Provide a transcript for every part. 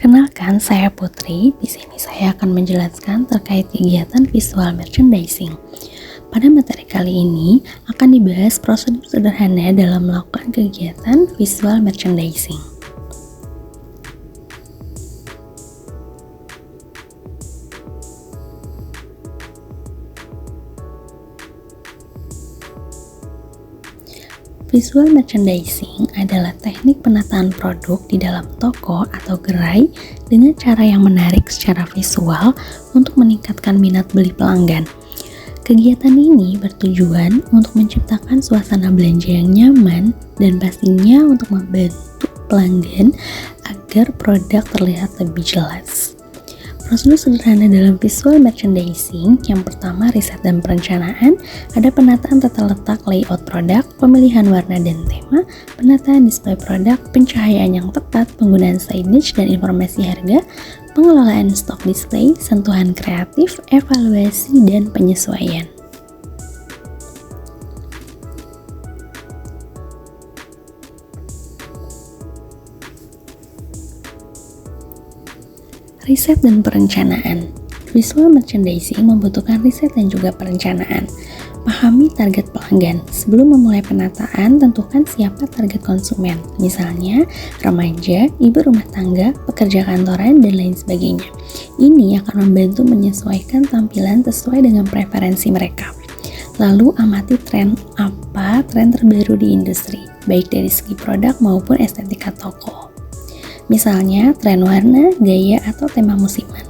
Perkenalkan, saya Putri. Di sini saya akan menjelaskan terkait kegiatan visual merchandising. Pada materi kali ini akan dibahas prosedur sederhana dalam melakukan kegiatan visual merchandising. Visual merchandising adalah teknik penataan produk di dalam toko atau gerai dengan cara yang menarik secara visual untuk meningkatkan minat beli pelanggan. Kegiatan ini bertujuan untuk menciptakan suasana belanja yang nyaman dan pastinya untuk membantu pelanggan agar produk terlihat lebih jelas. Prosedur sederhana dalam visual merchandising, yang pertama riset dan perencanaan, ada penataan tata letak layout produk, pemilihan warna dan tema, penataan display produk, pencahayaan yang tepat, penggunaan signage dan informasi harga, pengelolaan stok display, sentuhan kreatif, evaluasi dan penyesuaian. Riset dan perencanaan. Visual merchandising membutuhkan riset dan juga perencanaan. Pahami target pelanggan. Sebelum memulai penataan, tentukan siapa target konsumen. Misalnya, remaja, ibu rumah tangga, pekerja kantoran, dan lain sebagainya. Ini akan membantu menyesuaikan tampilan sesuai dengan preferensi mereka. Lalu, amati tren terbaru di industri, baik dari segi produk maupun estetika toko. Misalnya, tren warna, gaya, atau tema musiman.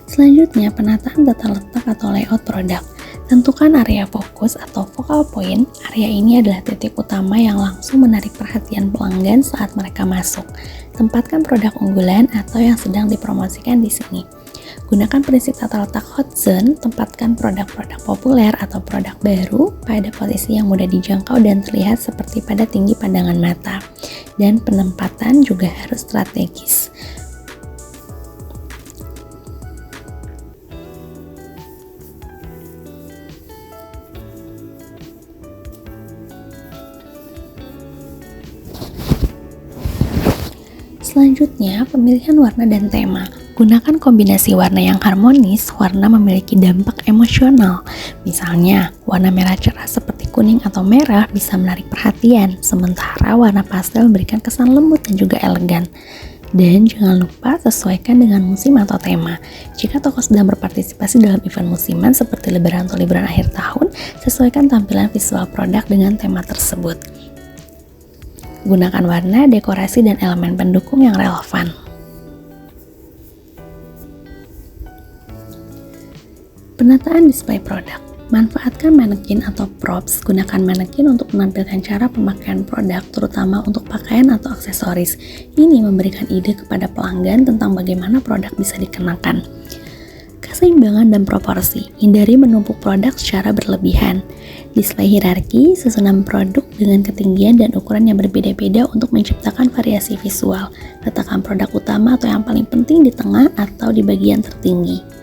Selanjutnya, penataan tata letak atau layout produk. Tentukan area fokus atau focal point. Area ini adalah titik utama yang langsung menarik perhatian pelanggan saat mereka masuk. Tempatkan produk unggulan atau yang sedang dipromosikan di sini. Gunakan prinsip tata letak hot zone, tempatkan produk-produk populer atau produk baru pada posisi yang mudah dijangkau dan terlihat seperti pada tinggi pandangan mata. Dan penempatan juga harus strategis. Selanjutnya, pemilihan warna dan tema. Gunakan kombinasi warna yang harmonis. Warna memiliki dampak emosional. Misalnya, warna merah cerah seperti kuning atau merah bisa menarik perhatian, sementara warna pastel memberikan kesan lembut dan juga elegan. Dan jangan lupa sesuaikan dengan musim atau tema. Jika toko sedang berpartisipasi dalam event musiman seperti lebaran atau liburan akhir tahun, sesuaikan tampilan visual produk dengan tema tersebut. Gunakan warna, dekorasi, dan elemen pendukung yang relevan. Penataan display produk. Manfaatkan manekin atau props. Gunakan manekin untuk menampilkan cara pemakaian produk, terutama untuk pakaian atau aksesoris. Ini memberikan ide kepada pelanggan tentang bagaimana produk bisa dikenakan. Keseimbangan dan proporsi. Hindari menumpuk produk secara berlebihan. Display hierarki, susunan produk dengan ketinggian dan ukuran yang berbeda-beda untuk menciptakan variasi visual. Letakkan produk utama atau yang paling penting di tengah atau di bagian tertinggi.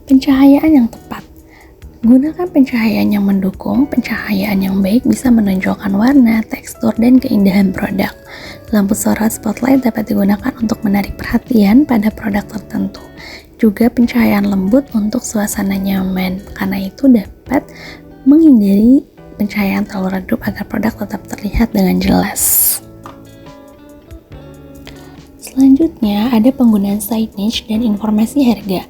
Pencahayaan yang tepat. Gunakan pencahayaan yang mendukung. Pencahayaan yang baik bisa menonjolkan warna, tekstur, dan keindahan produk. Lampu sorot spotlight dapat digunakan untuk menarik perhatian pada produk tertentu. Juga pencahayaan lembut untuk suasana nyaman, karena itu dapat menghindari pencahayaan terlalu redup agar produk tetap terlihat dengan jelas. Selanjutnya, ada penggunaan signage dan informasi harga.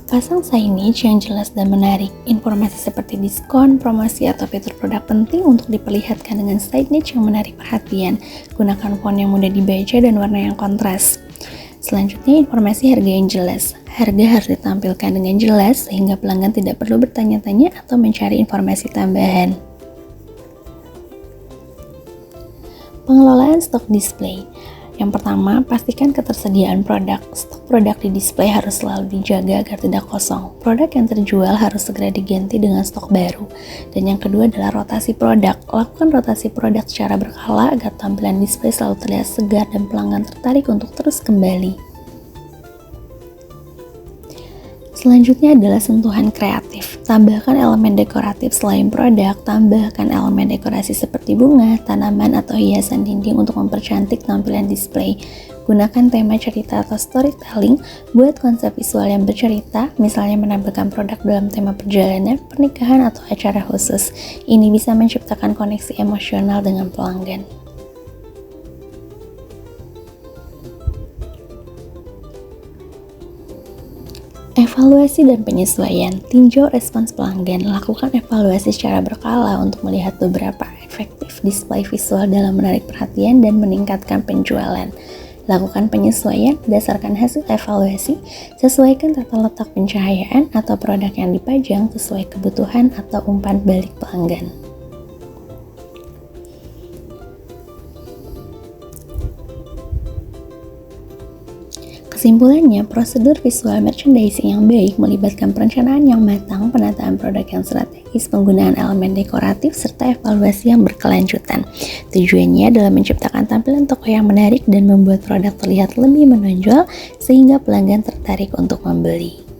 Pasang signage yang jelas dan menarik. Informasi seperti diskon, promosi, atau fitur produk penting untuk diperlihatkan dengan signage yang menarik perhatian. Gunakan font yang mudah dibaca dan warna yang kontras. Selanjutnya, informasi harga yang jelas. Harga harus ditampilkan dengan jelas sehingga pelanggan tidak perlu bertanya-tanya atau mencari informasi tambahan. Pengelolaan stok display. Yang pertama, pastikan ketersediaan produk. Stok produk di display harus selalu dijaga agar tidak kosong. Produk yang terjual harus segera diganti dengan stok baru. Dan yang kedua adalah rotasi produk. Lakukan rotasi produk secara berkala agar tampilan display selalu terlihat segar dan pelanggan tertarik untuk terus kembali. Selanjutnya adalah sentuhan kreatif. Tambahkan elemen dekoratif selain produk, tambahkan elemen dekorasi seperti bunga, tanaman, atau hiasan dinding untuk mempercantik tampilan display. Gunakan tema cerita atau storytelling, buat konsep visual yang bercerita, misalnya menampilkan produk dalam tema perjalanan, pernikahan, atau acara khusus. Ini bisa menciptakan koneksi emosional dengan pelanggan. Evaluasi dan penyesuaian. Tinjau respons pelanggan. Lakukan evaluasi secara berkala untuk melihat beberapa efektif display visual dalam menarik perhatian dan meningkatkan penjualan. Lakukan penyesuaian berdasarkan hasil evaluasi. Sesuaikan tata letak pencahayaan atau produk yang dipajang sesuai kebutuhan atau umpan balik pelanggan. Kesimpulannya, prosedur visual merchandising yang baik melibatkan perencanaan yang matang, penataan produk yang strategis, penggunaan elemen dekoratif, serta evaluasi yang berkelanjutan. Tujuannya adalah menciptakan tampilan toko yang menarik dan membuat produk terlihat lebih menonjol sehingga pelanggan tertarik untuk membeli.